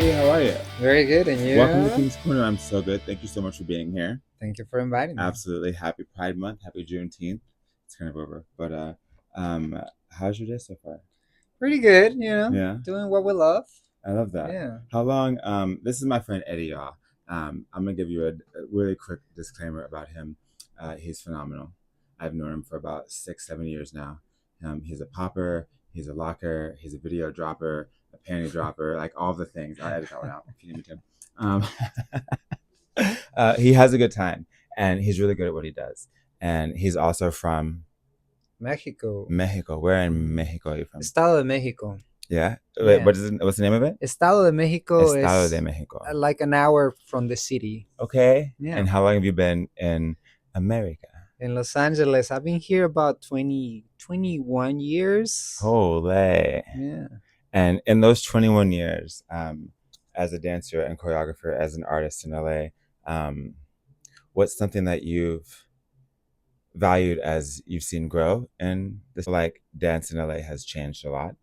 Eddie, how are you? Very good, and Welcome to you? King's Corner. I'm so good. Thank you so much for being here. Thank you for inviting me. Absolutely. Happy Pride Month. Happy Juneteenth. It's kind of over. But um how's your day so far? Pretty good, Yeah. doing what we love. I love that. Yeah. How long this is my friend Eddie, y'all. I'm gonna give you a really quick disclaimer about him. He's phenomenal. I've known him for about 6, 7 years now. He's a popper, he's a locker, he's a video dropper, a panty dropper, like all the things. I'll edit that one out if you need me to. Um, he has a good time, and he's really good at what he does. And he's also from Mexico. Mexico. Where in Mexico are you from? Estado de Mexico. Yeah. Wait, Yeah. what's the name of it? Estado de Mexico Estado de is Mexico. like an hour from the city. Okay. Yeah. And how long have you been in America? In Los Angeles, I've been here about 21 years. Holy. Yeah. And in those 21 years, as a dancer and choreographer, as an artist in LA, what's something that you've valued as you've seen grow in this? Like dance in LA has changed a lot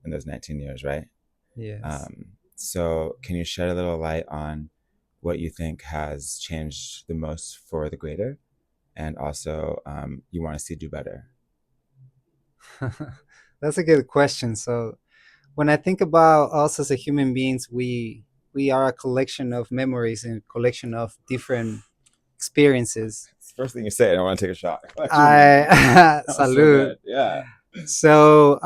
in those 19 years, right? Yes. So can you shed a little light on what you think has changed the most for the greater, and also you want to see do better? That's a good question. So, when I think about us as a human beings, we are a collection of memories and collection of different experiences. It's the first thing you say, and I want to take a shot. I So salute. good. Yeah. So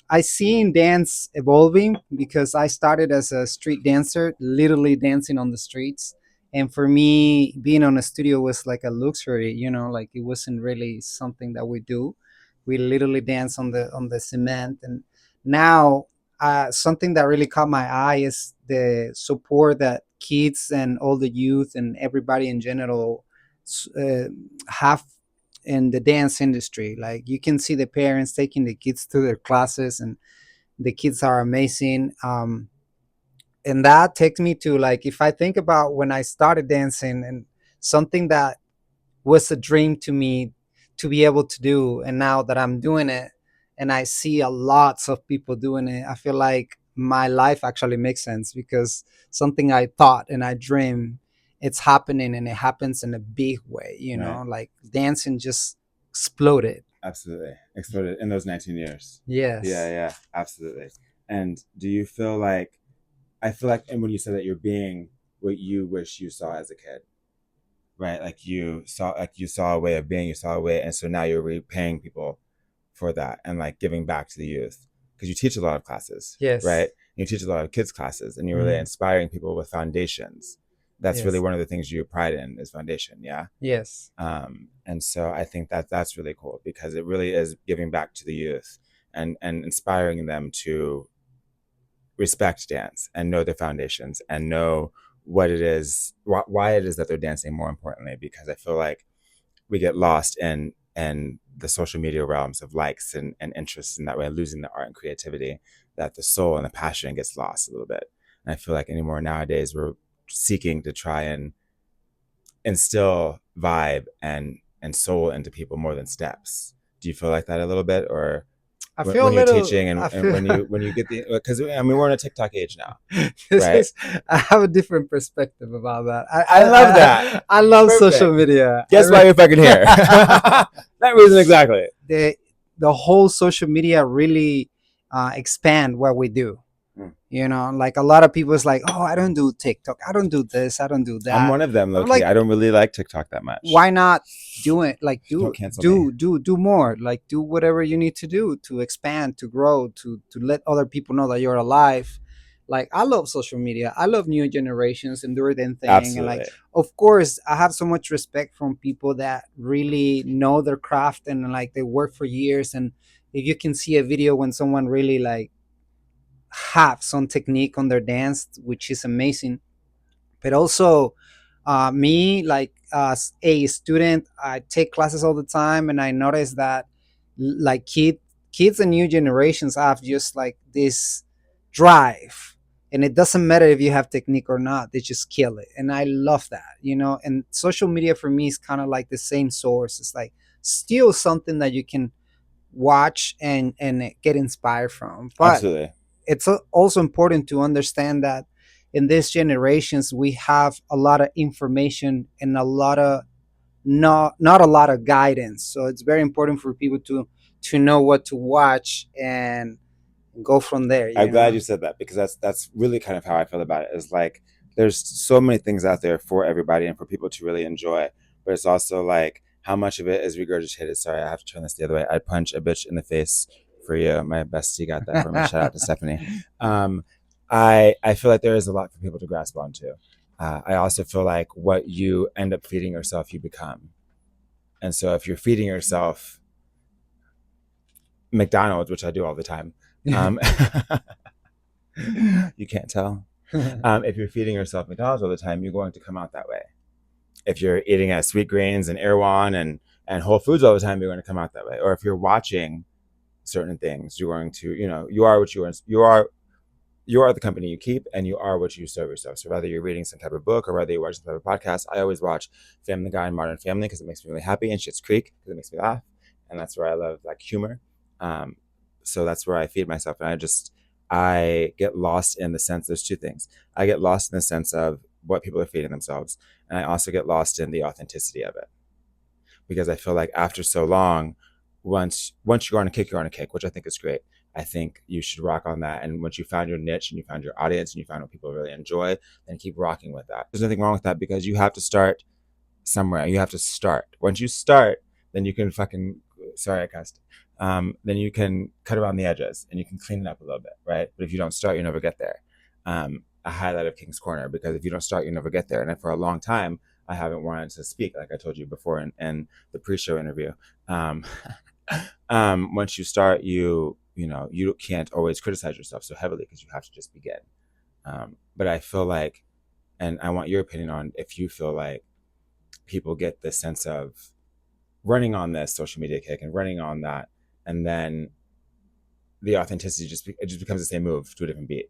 I seen dance evolving because I started as a street dancer, literally dancing on the streets. And for me, being on a studio was like a luxury, like it wasn't really something that we do. We literally dance on the cement. And now, something that really caught my eye is the support that kids and all the youth and everybody in general have in the dance industry. Like you can see the parents taking the kids to their classes, and the kids are amazing. And that takes me to, like, if I think about when I started dancing and something that was a dream to me to be able to do, and now that I'm doing it and I see a lots of people doing it, I feel like my life actually makes sense because something I thought and I dream, it's happening, and it happens in a big way, Right. like dancing just exploded. Absolutely. Exploded in those 19 years. Yes. Yeah, absolutely. And do you feel like, I feel like, and when you said that you're being what you wish you saw as a kid, right? Like you saw a way of being, you saw a way, and so now you're repaying people for that and like giving back to the youth because you teach a lot of classes, Yes. right? You teach a lot of kids classes, and you're really inspiring people with foundations. That's really Yes. one of the things you pride in is foundation, yeah. Yes. And so I think that that's really cool because it really is giving back to the youth and inspiring them to respect dance and know their foundations and know what it is, why it is that they're dancing. More importantly, because I feel like we get lost in the social media realms of likes and interests, in that way losing the art and creativity, that the soul and the passion gets lost a little bit. And I feel like anymore nowadays we're seeking to try and instill vibe and soul into people more than steps. Do you feel like that a little bit, or I when, feel a when you're little. teaching I and feel. when you get the, because I mean we're in a TikTok age now, This right? is. I have a different perspective about that. I love that. I love Perfect. social media. Guess why you're fucking here? That reason exactly. The whole social media really expand what we do. Mm. Like a lot of people is like, oh, I don't do TikTok, I don't do this, I don't do that. I'm one of them, I'm low-key. like, I don't really like TikTok that much. why not do it? Like Don't cancel me. do more. Like do whatever you need to do to expand, to grow, to let other people know that you're alive. Like I love social media. I love new generations and doing their thing. And like, Absolutely. of course, I have so much respect from people that really know their craft and like they work for years. And if you can see a video when someone really like have some technique on their dance, which is amazing. But also, me, like as a student, I take classes all the time, and I notice that like kids and new generations have just like this drive, and it doesn't matter if you have technique or not, they just kill it, and I love that. And social media for me is kind of like the same source. It's like still something that you can watch and get inspired from, but Absolutely. it's also important to understand that in these generations we have a lot of information and a lot of not a lot of guidance. So it's very important for people to know what to watch and go from there, I'm you glad know. you said that because that's really kind of how I feel about it. Is like there's so many things out there for everybody and for people to really enjoy, but it's also like how much of it is regurgitated. Sorry, I have to turn this the other way. I'd punch a bitch in the face for you. My bestie got that for me. Shout out to Stephanie. Um, I feel like there is a lot for people to grasp onto. I also feel like what you end up feeding yourself, you become. And so if you're feeding yourself McDonald's, which I do all the time, um, you can't tell. If you're feeding yourself McDonald's all the time, you're going to come out that way. If you're eating at Sweet Greens and Erewhon and Whole Foods all the time, you're going to come out that way. Or if you're watching certain things, you're going to, you are what you are. You are the company you keep, and you are what you serve yourself. So whether you're reading some type of book or whether you watch some type of podcast, I always watch Family Guy and Modern Family because it makes me really happy, and Schitt's Creek because it makes me laugh, and that's where I love like humor. Um, so that's where I feed myself, and I get lost in the sense. There's two things. I get lost in the sense of what people are feeding themselves, and I also get lost in the authenticity of it because I feel like after so long, once you're on a kick, you're on a kick, which I think is great. I think you should rock on that. And once you found your niche and you found your audience and you found what people really enjoy, then keep rocking with that. There's nothing wrong with that because you have to start somewhere. You have to start. Once you start, then you can fucking sorry I cussed. Then you can cut around the edges and you can clean it up a little bit, right? But if you don't start, you never get there. A highlight of King's Corner because if you don't start, you never get there. And for a long time, I haven't wanted to speak, like I told you before in the pre-show interview. Um, once you start, you can't always criticize yourself so heavily because you have to just begin. But I feel like, and I want your opinion on if you feel like people get this sense of running on this social media kick and running on that, and then the authenticity it just becomes the same move to a different beat.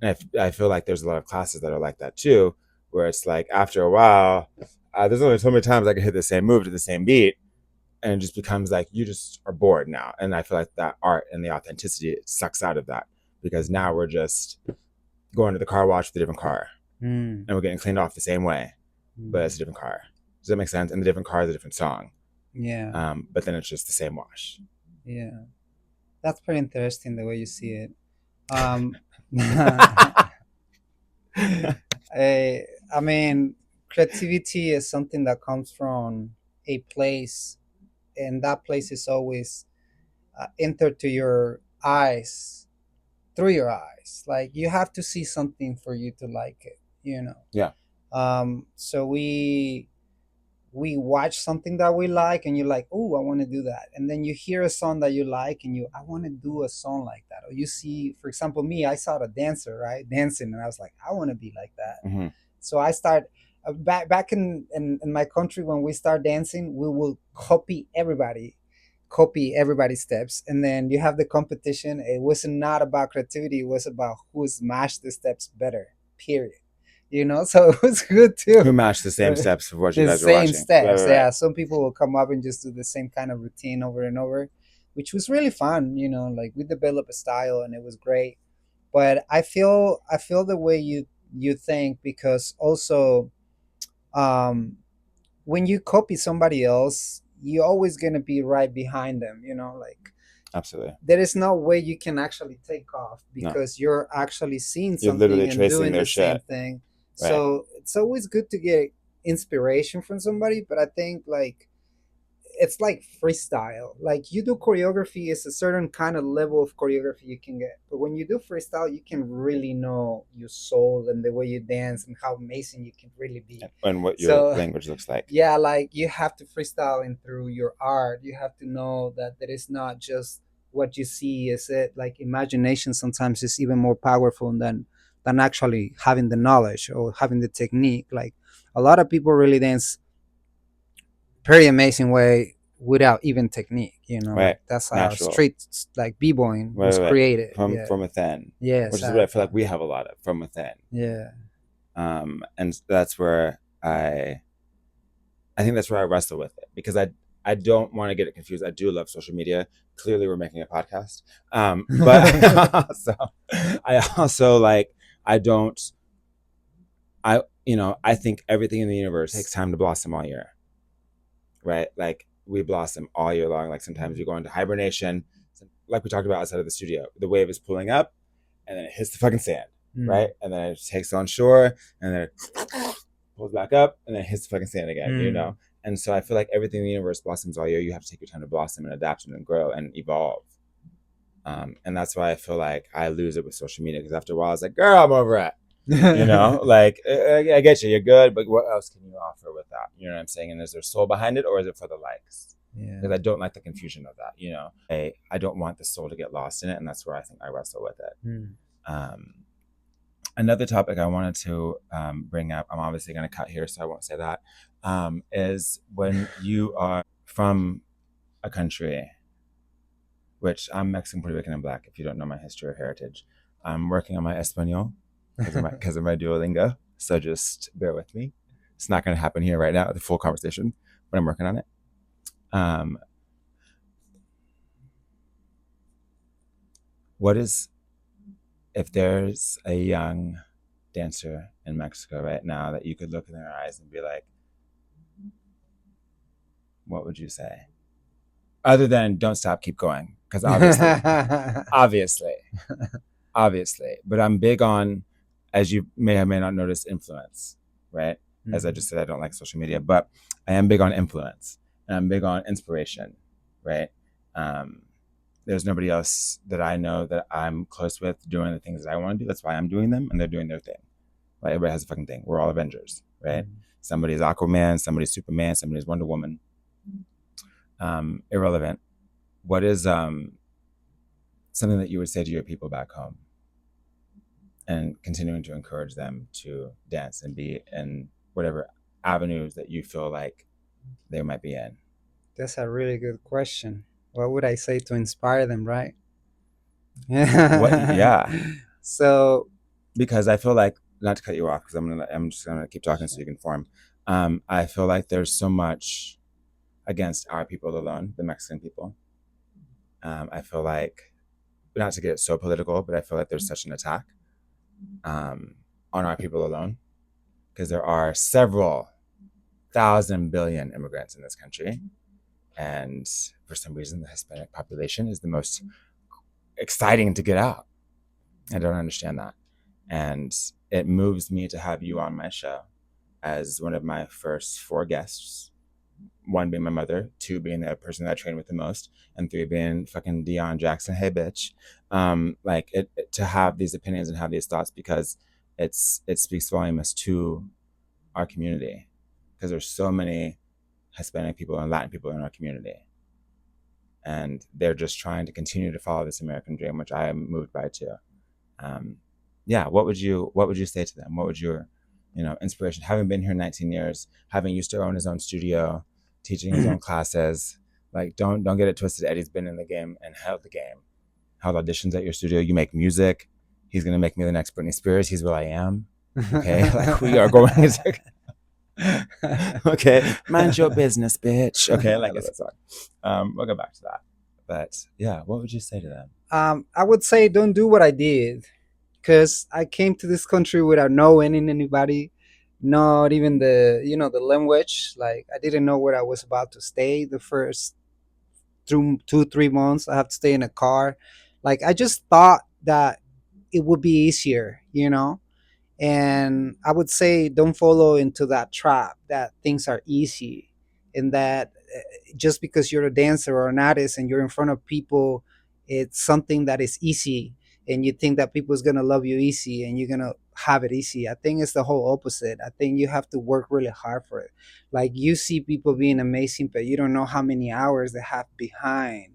And I feel like there's a lot of classes that are like that too, where it's like after a while, there's only so many times I can hit the same move to the same beat, and it just becomes like you just are bored now. And I feel like that art and the authenticity it sucks out of that because now we're just going to the car wash with a different car, and we're getting cleaned off the same way, but it's a different car. Does that make sense? And the different car is a different song. Yeah. But then it's just the same wash. Yeah. That's pretty interesting the way you see it. I, I mean, creativity is something that comes from a place, and that place is always entered to your eyes through your eyes. Like you have to see something for you to like it, you know. Yeah. So we watch something that we like and you're like, oh, I want to do that, and then you hear a song that you like and I want to do a song like that. Or you see, for example, me, I saw the dancer right dancing and I was like, I want to be like that. Mm-hmm. So I start back in my country. When we start dancing, we will copy everybody's steps, and then you have the competition. It was not about creativity, it was about who smashed the steps better, period, you know. So it was good Who too. matched the same steps of what you The guys were same watching? Right, steps, right, right. yeah. Some people will come up and just do the same kind of routine over and over, which was really fun, you know. Like we developed a style and it was great. But I feel the way you think, because also um when you copy somebody else, you're always going to be right behind them, you know. Like Absolutely. there is no way you can actually take off No. because you're actually seeing You're literally something and tracing doing their the same shit. thing. Right. So it's always good to get inspiration from somebody, but I think like it's like freestyle. Like you do choreography, it's a certain kind of level of choreography you can get. But when you do freestyle, you can really know your soul and the way you dance and how amazing you can really be. And what your So language looks like. yeah, like you have to freestyle and through your art, you have to know that there is not just what you see. Is it like imagination sometimes is even more powerful than actually having the knowledge or having the technique. Like a lot of people really dance pretty amazing way without even technique, you know. Right. Like that's how Natural. street like b-boying Right, was right, right. created. Yeah. From within. Yeah, Which is what I feel exactly. like we have a lot of from within. Yeah. And that's where I think that's where I wrestle with it because I don't want to get it confused. I do love social media. Clearly, we're making a podcast, but I also like I don't. I think everything in the universe takes time to blossom all year, right? Like we blossom all year long. Like sometimes we go into hibernation, like we talked about outside of the studio. The wave is pulling up, and then it hits the fucking sand, right? And then it takes on shore, and then it pulls back up, and then it hits the fucking sand again. And so I feel like everything in the universe blossoms all year. You have to take your time to blossom and adapt and grow and evolve. And that's why I feel like I lose it with social media because after a while, it's like, girl, I'm over it. Like I get you, you're good, but what else can you offer with that? You know what I'm saying? And is there soul behind it, or is it for the likes? Because I don't like the confusion of that. I don't want the soul to get lost in it, and that's where I think I wrestle with it. Um, Another topic I wanted to bring up, I'm obviously going to cut here, so I won't say that, is when you are from a country, which I'm Mexican, Puerto Rican, and Black, if you don't know my history or heritage. I'm working on my Espanol because of my Duolingo, so just bear with me. It's not going to happen here right now, the full conversation, but I'm working on it. What is, if there's a young dancer in Mexico right now that you could look in their eyes and be like, what would you say? Other than don't stop, keep going. Because obviously, obviously. But I'm big on, as you may or may not notice, influence, right? As I just said, I don't like social media, but I am big on influence and I'm big on inspiration, right? There's nobody else that I know that I'm close with doing the things that I want to do. That's why I'm doing them and they're doing their thing. Like everybody has a fucking thing. We're all Avengers, right? Somebody's Aquaman, somebody's Superman, somebody's Wonder Woman. Irrelevant. What is something that you would say to your people back home and continuing to encourage them to dance and be in whatever avenues that you feel like they might be in? That's a really good question. What would I say to inspire them, right? Yeah. So, Because I feel like, not to cut you off, because I'm just gonna keep talking so you can form. I feel like there's so much against our people alone, the Mexican people. I feel like, not to get so political, but I feel like there's such an attack on our people alone because there are several thousand billion immigrants in this country. And for some reason, the Hispanic population is the most exciting to get out. I don't understand that. And it moves me to have you on my show as one of my first 4 guests. 1 being my mother, 2 being the person that I train with the most, and 3 being fucking Dion Jackson. Hey, bitch. Like to have these opinions and have these thoughts because it speaks volumes to our community because there's so many Hispanic people and Latin people in our community, and they're just trying to continue to follow this American dream, which I am moved by too. Yeah, what would you say to them? What would your inspiration? Having been here 19 years, having used to own his own studio, teaching his own classes, like don't get it twisted. Eddie's been in the game and held the game, held auditions at your studio. You make music. He's gonna make me the next Britney Spears. He's what I am. Okay, like we are going into. Okay, mind your business, bitch. Okay, like it's a song. We'll go back to that. But yeah, what would you say to them? I would say don't do what I did because I came to this country without knowing anybody, not even the language. Like I didn't know where I was about to stay the first 2 3 months. I have to stay in a car. Like I just thought that it would be easier. And I would say don't follow into that trap that things are easy and that just because you're a dancer or an artist and you're in front of people, it's something that is easy and you think that people's gonna love you easy and you're gonna have it easy. I think it's the whole opposite. I think you have to work really hard for it. Like you see people being amazing, but you don't know how many hours they have behind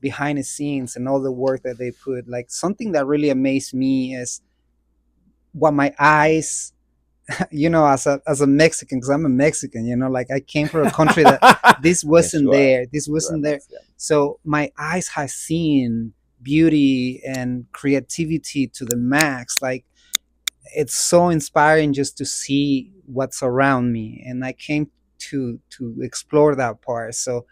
the scenes and all the work that they put. Like something that really amazed me is what my eyes as a Mexican, because I'm a Mexican, like I came from a country that this Yes, wasn't you are. there, this You are wasn't there. Mexican. So my eyes have seen beauty and creativity to the max. Like it's so inspiring just to see what's around me, and I came to explore that part. So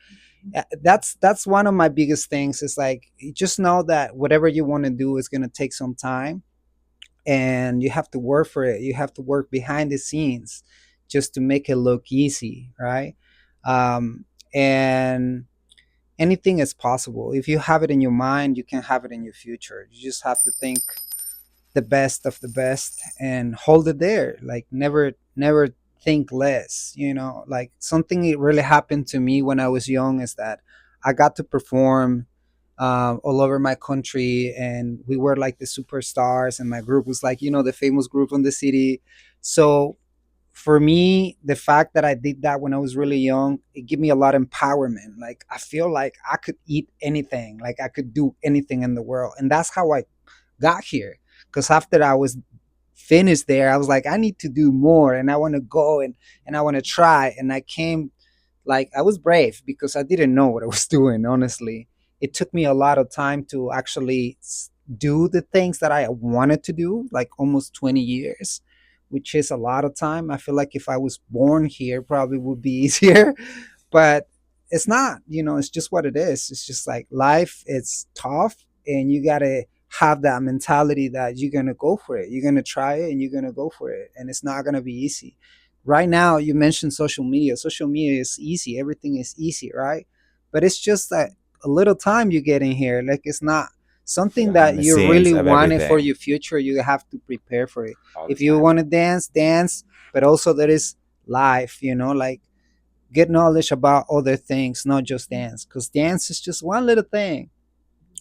that's one of my biggest things. Is like you just know that whatever you want to do is going to take some time, and you have to work for it. You have to work behind the scenes just to make it look easy, right? And anything is possible. If you have it in your mind, you can have it in your future. You just have to think the best of the best and hold it there. Like never think less. Like something that really happened to me when I was young is that I got to perform all over my country, and we were like the superstars, and my group was like the famous group in the city. So for me, the fact that I did that when I was really young, it gave me a lot of empowerment. Like I feel like I could eat anything, like I could do anything in the world, and that's how I got here. Because after I was finished there, I was like, I need to do more, and I want to go and I want to try. And I came, like I was brave because I didn't know what I was doing. Honestly, it took me a lot of time to actually do the things that I wanted to do, like almost 20 years, which is a lot of time. I feel like if I was born here, probably would be easier, but it's not. It's just what it is. It's just like life. It's tough, and you gotta have that mentality that you're gonna go for it. You're gonna try it, and you're gonna go for it, and it's not gonna be easy. Right now, you mentioned social media. Social media is easy. Everything is easy, right? But it's just that a little time you get in here. Like it's not something Behind that the you scenes really of wanted for everything your future. You have to prepare for it. all the If you time. want to dance, dance. But also there is life. Like get knowledge about other things, not just dance, because dance is just one little thing,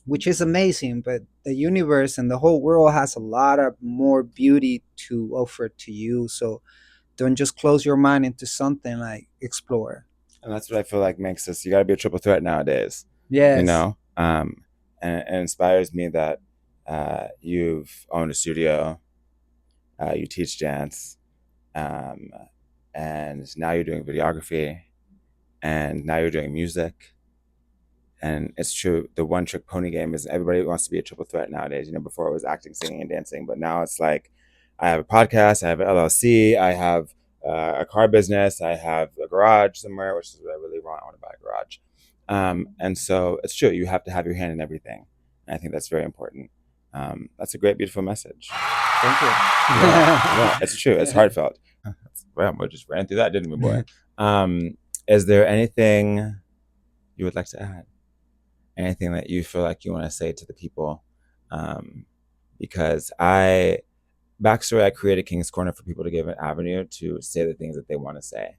which is amazing. But the universe and the whole world has a lot of more beauty to offer to you. So don't just close your mind into something, like explore. And that's what I feel like makes us. You got to be a triple threat nowadays, you Yes. know. And it inspires me that you've owned a studio, you teach dance, um, and now you're doing videography, and now you're doing music. And it's true, the one trick pony game is everybody wants to be a triple threat nowadays. Before it was acting, singing, and dancing, but now it's like I have a podcast, I have an LLC, I have a car business, I have a garage somewhere, which is what I really want. I want to buy a garage. And so it's true, you have to have your hand in everything. And I think that's very important. That's a great, beautiful message. Thank Yeah, yeah, you. it's true. It's heartfelt. Well, we just ran through that, didn't we, boy? Is there anything you would like to add? Anything that you feel like you want to say to the people? Um, because backstory, I created King's Corner for people to give an avenue to say the things that they want to say.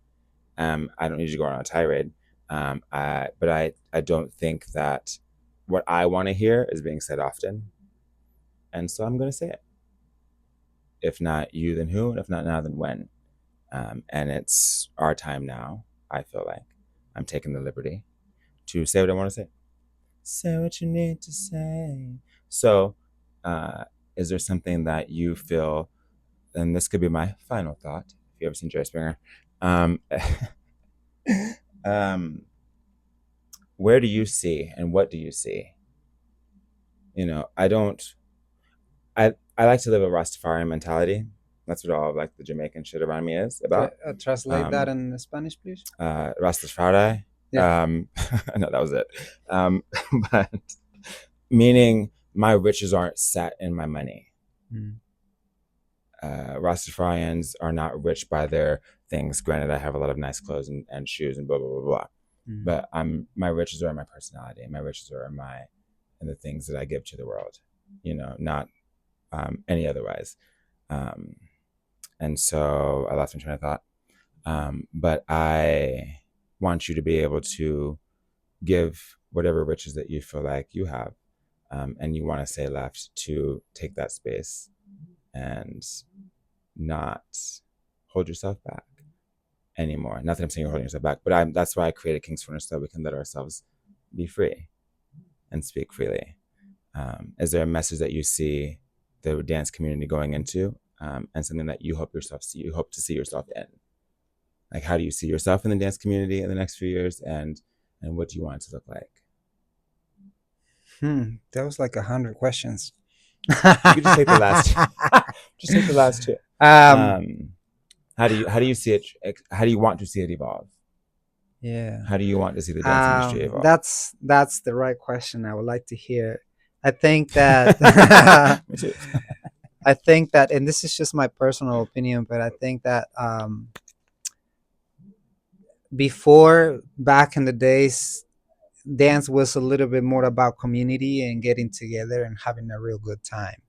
I don't need to go on a tirade, but I don't think that what I want to hear is being said often, and so I'm going to say it. If not you, then who? And if not now, then when? And it's our time now. I feel like I'm taking the liberty to say what I want to say. Say what you need to say. So, uh, is there something that you feel, and this could be my final thought, if you ever seen Jerry Springer, um, um, where do you see and what do you see? I don't, I like to live a Rastafarian mentality. That's what all of like the Jamaican shit around me is about. Translate that Um, in Spanish, please. Rastafari. Yeah. No, that was it. But meaning my riches aren't set in my money. Mm. Rastafarians are not rich by their things. Granted, I have a lot of nice clothes and shoes and blah blah blah blah. Mm. But my riches are in my personality. My riches are in the things that I give to the world. Not any otherwise. Um, and so I lost my train of thought. But I want you to be able to give whatever riches that you feel like you have, and you want to say left, to take that space and not hold yourself back anymore. Not that I'm saying you're holding yourself back, but that's why I created King's Corner, so we can let ourselves be free and speak freely. Is there a message that you see the dance community going into, and something that you hope to see yourself in? Like, how do you see yourself in the dance community in the next few years, and what do you want it to look like? That was like 100 questions. You could just take the last. Just take the last two. um, Um, how do you see it? How do you want to see it evolve? yeah. How do you want to see the dance industry evolve? That's the right question. I would like to hear. I think that Me too. I think that, and this is just my personal opinion, but I think that before, back in the days, dance was a little bit more about community and getting together and having a real good time.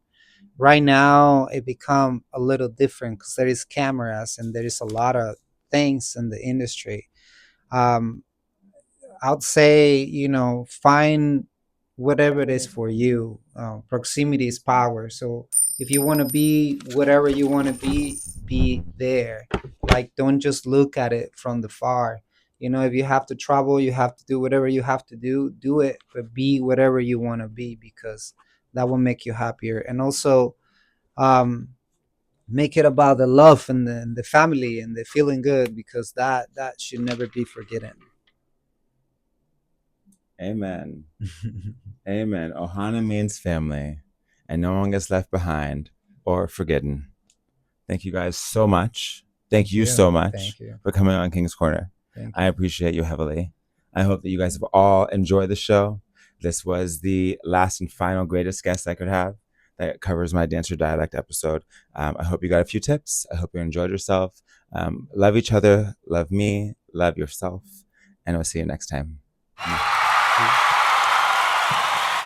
Right now, it become a little different because there is cameras and there is a lot of things in the industry. Um, I'd say, find whatever it is for you. Proximity is power. So if you want to be whatever you want to be there. Like, don't just look at it from the far. If you have to travel, you have to do whatever you have to do it, but be whatever you want to be, because that will make you happier. And also, um, make it about the love and the family and the feeling good, because that should never be forgotten. Amen. Amen. Ohana means family, and no one gets left behind or forgotten. Thank you guys so much. Thank Thank you you. so much Thank you. for coming on King's Corner. Thank I you. appreciate you heavily. I hope that you guys have all enjoyed the show. This was the last and final greatest guest I could have that covers my Dancer Dialect episode. I hope you got a few tips. I hope you enjoyed yourself. Love each other, love me, love yourself, and we'll see you next time.